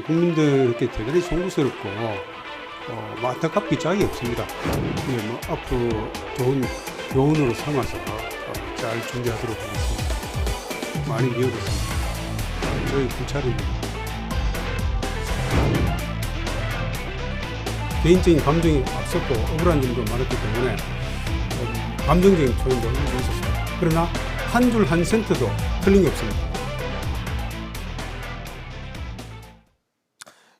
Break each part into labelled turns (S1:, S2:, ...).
S1: 국민들께 대단히 송구스럽고 뭐 안타깝기 짝이 없습니다. 근데 뭐 앞으로 좋은 교훈으로 삼아서 잘 준비하도록 하겠습니다. 많이 미워졌습니다. 저희 불찰입니다. 개인적인 감정이 앞섰고 억울한 점도 많았기 때문에 감정적인 표현도 있었습니다. 그러나 한 줄 한 센트도 틀린 게 없습니다.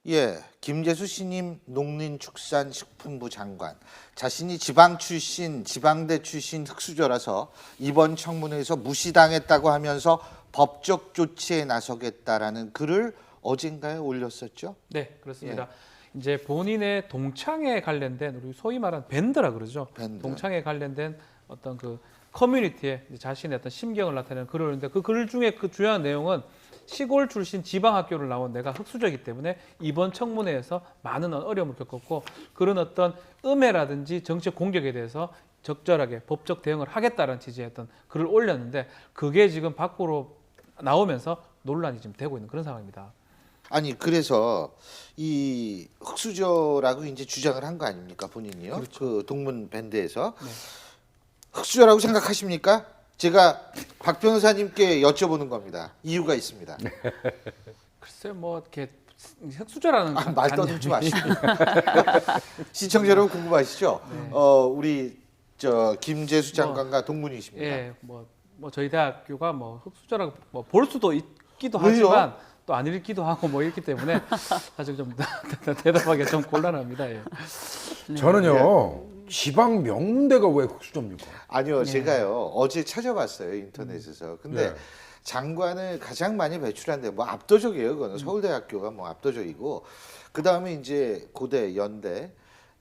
S2: 예, 김재수 신임 농林축산식품부 장관, 자신이 지방 출신, 지방대 출신 흑수저라서 이번 청문회에서 무시당했다고 하면서 법적 조치에 나서겠다라는 글을 어젠가에 올렸었죠.
S3: 네, 그렇습니다. 이제 본인의 동창회 관련된 우리 소위 말하는 밴드라 그러죠.
S2: 밴드.
S3: 동창회 관련된 어떤 그 커뮤니티에 이제 자신의 어떤 심경을 나타내는 글을 올렸는데 그 글 중에 그 중요한 내용은 시골 출신 지방 학교를 나온 내가 흑수저이기 때문에 이번 청문회에서 많은 어려움을 겪었고 그런 어떤 음해라든지 정책 공격에 대해서 적절하게 법적 대응을 하겠다는 취지의 어떤 글을 올렸는데 그게 지금 밖으로 나오면서 논란이 지금 되고 있는 그런 상황입니다.
S2: 아니 그래서 이 흑수저라고 이제 주장을 한 거 아닙니까 본인이요?
S3: 그렇죠.
S2: 그 동문 밴드에서
S3: 네.
S2: 흑수저라고 생각하십니까? 제가 박 변호사님께 여쭤보는 겁니다. 이유가 있습니다.
S3: 글쎄 뭐 이렇게 흑수저라는
S2: 말 떠들지 마시고 시청자 여러분 궁금하시죠?
S3: 네.
S2: 우리 저 김재수 장관과 동문이십니다.
S3: 예, 뭐 저희 대학교가 뭐 흑수저라고 뭐 볼 수도 있기도
S2: 왜요?
S3: 하지만 또 안 읽기도 하고 뭐 이렇기 때문에 사실 좀 대답하기가 좀 곤란합니다. 예.
S4: 저는요 지방 명문대가 왜 흑수저입니까?
S2: 아니요, 제가요 어제 찾아봤어요 인터넷에서. 근데
S4: 네.
S2: 장관을 가장 많이 배출한 데 뭐 압도적이에요. 그거는 서울대학교가 뭐 압도적이고 그 다음에 이제 고대, 연대,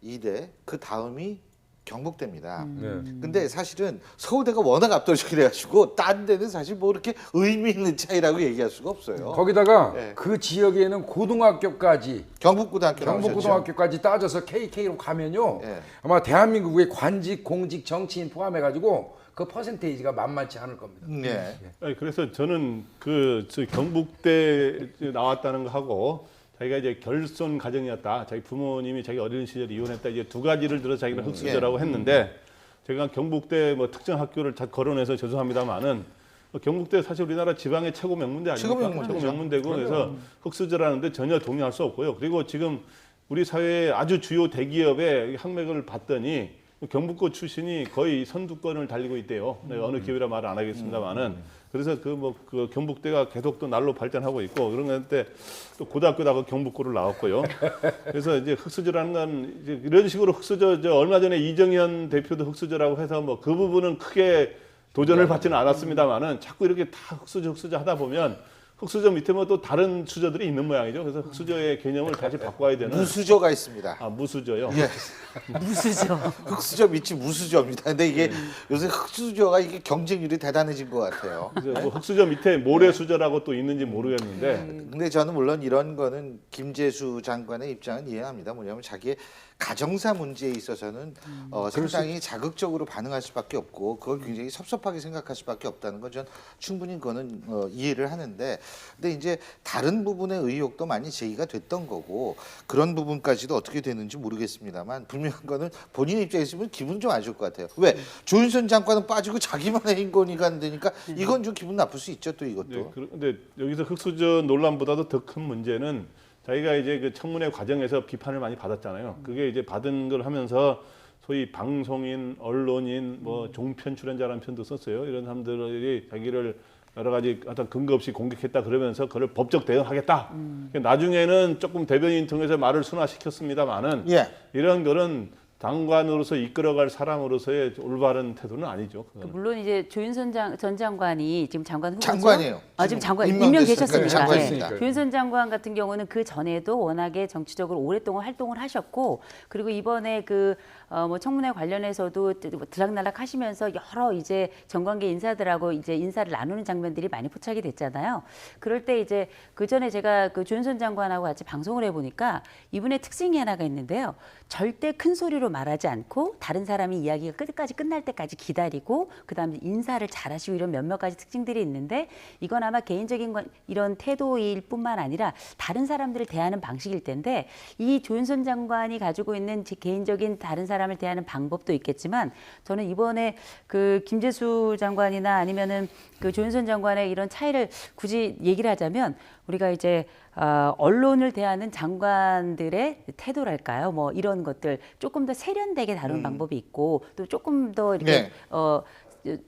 S2: 이대 그 다음이 경북대입니다.
S4: 네.
S2: 근데 사실은 서울대가 워낙 압도적이 돼가지고 딴 데는 사실 뭐 이렇게 의미 있는 차이라고 얘기할 수가 없어요.
S4: 거기다가
S2: 네.
S4: 그 지역에는 고등학교까지
S2: 경북고등학교 나오셨죠?
S4: 경북고등학교까지 따져서 KK로 가면요
S2: 예.
S4: 아마 대한민국의 관직, 공직, 정치인 포함해가지고 그 퍼센테이지가 만만치 않을 겁니다.
S2: 네.
S5: 아니, 그래서 저는 저 경북대 나왔다는 거 하고 자기가 이제 결손 가정이었다. 자기 부모님이 자기 어린 시절에 이혼했다. 이제 두 가지를 들어 자기는 흑수저라고 했는데 제가 경북대 뭐 특정 학교를 다 거론해서 죄송합니다만은 경북대 사실 우리나라 지방의 최고 명문대 아닙니까?
S2: 최고 명문대죠.
S5: 최고 명문대고 그래서 흑수저라는데 전혀 동의할 수 없고요. 그리고 지금 우리 사회의 아주 주요 대기업의 학맥을 봤더니 경북고 출신이 거의 선두권을 달리고 있대요. 내가 어느 기업이라 말을 안 하겠습니다만은 그래서 그 경북대가 계속 또 날로 발전하고 있고 그런 건데 또 고등학교다가 경북고를 나왔고요. 그래서 이제 흑수저라는 건 이제 이런 식으로 흑수저 얼마 전에 이정현 대표도 흑수저라고 해서 뭐 그 부분은 크게 도전을 받지는 않았습니다만은 자꾸 이렇게 다 흑수저 하다 보면 흑수저 밑에 뭐 또 다른 수저들이 있는 모양이죠. 그래서 흑수저의 개념을 다시 바꿔야 되는.
S2: 무수저가 있습니다.
S5: 아 무수저요.
S2: 예.
S6: 무수저.
S2: 흑수저 밑이 무수저입니다. 근데 이게 요새 흑수저가 이게 경쟁률이 대단해진 것 같아요.
S5: 그래서 뭐 흑수저 밑에 모래수저라고 또 있는지 모르겠는데
S2: 근데 저는 물론 이런 거는 김재수 장관의 입장은 이해합니다. 뭐냐면 자기의 가정사 문제에 있어서는 상당히 자극적으로 반응할 수밖에 없고 그걸 굉장히 섭섭하게 생각할 수밖에 없다는 건 전 충분히 그거는 이해를 하는데 근데 이제 다른 부분의 의혹도 많이 제기가 됐던 거고 그런 부분까지도 어떻게 되는지 모르겠습니다만 분명한 거는 본인 입장에서 보면 기분 좀 안 좋을 것 같아요. 왜? 조윤선 장관은 빠지고 자기만의 인권위가 안 되니까 이건 좀 기분 나쁠 수 있죠. 또 이것도.
S5: 네, 근데 여기서 흑수저 논란보다도 더 큰 문제는 자기가 이제 그 청문회 과정에서 비판을 많이 받았잖아요. 그게 이제 받은 걸 하면서 소위 방송인, 언론인, 뭐 종편 출연자라는 편도 썼어요. 이런 사람들이 자기를 여러 가지 어떤 근거 없이 공격했다 그러면서 그걸 법적 대응하겠다. 나중에는 조금 대변인 통해서 말을 순화시켰습니다만은
S2: 예.
S5: 이런 거는 장관으로서 이끌어갈 사람으로서의 올바른 태도는 아니죠. 그거는.
S6: 물론 이제 조윤선 전 장관이 지금 장관 후보죠.
S2: 장관이에요.
S6: 지금 장관
S2: 임명됐으니까
S6: 임명되셨으니까.
S2: 장관입니다.
S6: 네. 조윤선 장관 같은 경우는 그 전에도 워낙에 정치적으로 오랫동안 활동을 하셨고 그리고 이번에 뭐 청문회 관련해서도 들락날락 하시면서 여러 이제 정관계 인사들하고 이제 인사를 나누는 장면들이 많이 포착이 됐잖아요. 그럴 때 이제 그 전에 제가 그 조윤선 장관하고 같이 방송을 해보니까 이분의 특징이 하나가 있는데요. 절대 큰 소리로 말하지 않고 다른 사람이 이야기가 끝까지 끝날 때까지 기다리고 그다음에 인사를 잘하시고 이런 몇몇 가지 특징들이 있는데 이건 아마 개인적인 이런 태도일 뿐만 아니라 다른 사람들을 대하는 방식일 텐데 이 조윤선 장관이 가지고 있는 제 개인적인 다른 사람을 대하는 방법도 있겠지만 저는 이번에 그 김재수 장관이나 아니면은 그 조윤선 장관의 이런 차이를 굳이 얘기를 하자면 우리가 이제 언론을 대하는 장관들의 태도랄까요? 뭐 이런 것들 조금 더 세련되게 다루는 방법이 있고 또 조금 더 이렇게
S2: 네.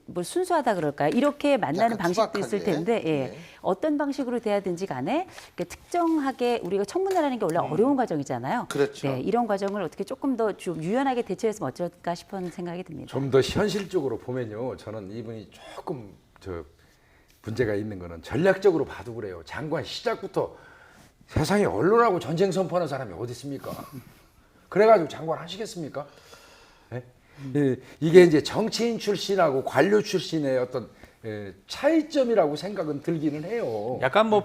S6: 뭐 순수하다 그럴까요? 이렇게 만나는
S2: 약간
S6: 방식도 있을
S2: 투박하게.
S6: 텐데 예.
S2: 네.
S6: 어떤 방식으로 돼야든지 간에 특정하게 우리가 청문회라는 게 원래 어려운 과정이잖아요.
S2: 그렇죠.
S6: 네, 이런 과정을 어떻게 조금 더 좀 유연하게 대처했으면 어쩔까 싶은 생각이 듭니다.
S4: 좀 더 현실적으로 보면요, 저는 이분이 조금 문제가 있는 거는 전략적으로 봐도 그래요. 장관 시작부터 세상에 언론하고 전쟁 선포하는 사람이 어디 있습니까? 그래가지고 장관 하시겠습니까? 네? 이게 이제 정치인 출신하고 관료 출신의 어떤 차이점이라고 생각은 들기는 해요.
S3: 약간 뭐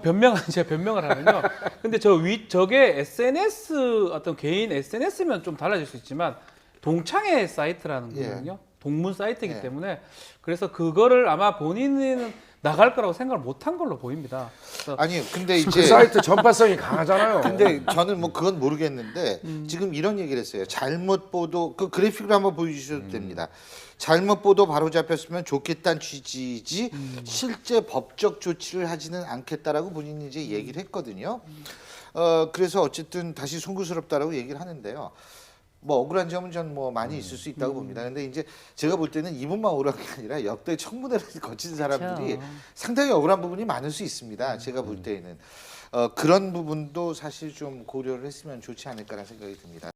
S3: 제가 변명을 하면요. 근데 저게 SNS 어떤 개인 SNS면 좀 달라질 수 있지만 동창회 사이트라는
S2: 예.
S3: 거거든요. 동문 사이트이기
S2: 예.
S3: 때문에 그래서 그거를 아마 본인은 나갈 거라고 생각을 못한 걸로 보입니다. 그래서
S2: 아니요, 근데
S4: 그
S2: 이제
S4: 사이트 전파성이 강하잖아요.
S2: 근데 저는 뭐 그건 모르겠는데 지금 이런 얘기를 했어요. 잘못 보도 그 그래픽으로 한번 보여주셔도 됩니다. 잘못 보도 바로 잡혔으면 좋겠다는 취지이지 실제 법적 조치를 하지는 않겠다라고 본인이 이제 얘기를 했거든요. 그래서 어쨌든 다시 송구스럽다라고 얘기를 하는데요. 뭐 억울한 점은 전 뭐 많이 있을 수 있다고 봅니다. 근데 이제 제가 볼 때는 이분만 억울한 게 아니라 역대 청문회를 거친 사람들이
S6: 그렇죠.
S2: 상당히 억울한 부분이 많을 수 있습니다. 제가 볼 때에는 그런 부분도 사실 좀 고려를 했으면 좋지 않을까라는 생각이 듭니다.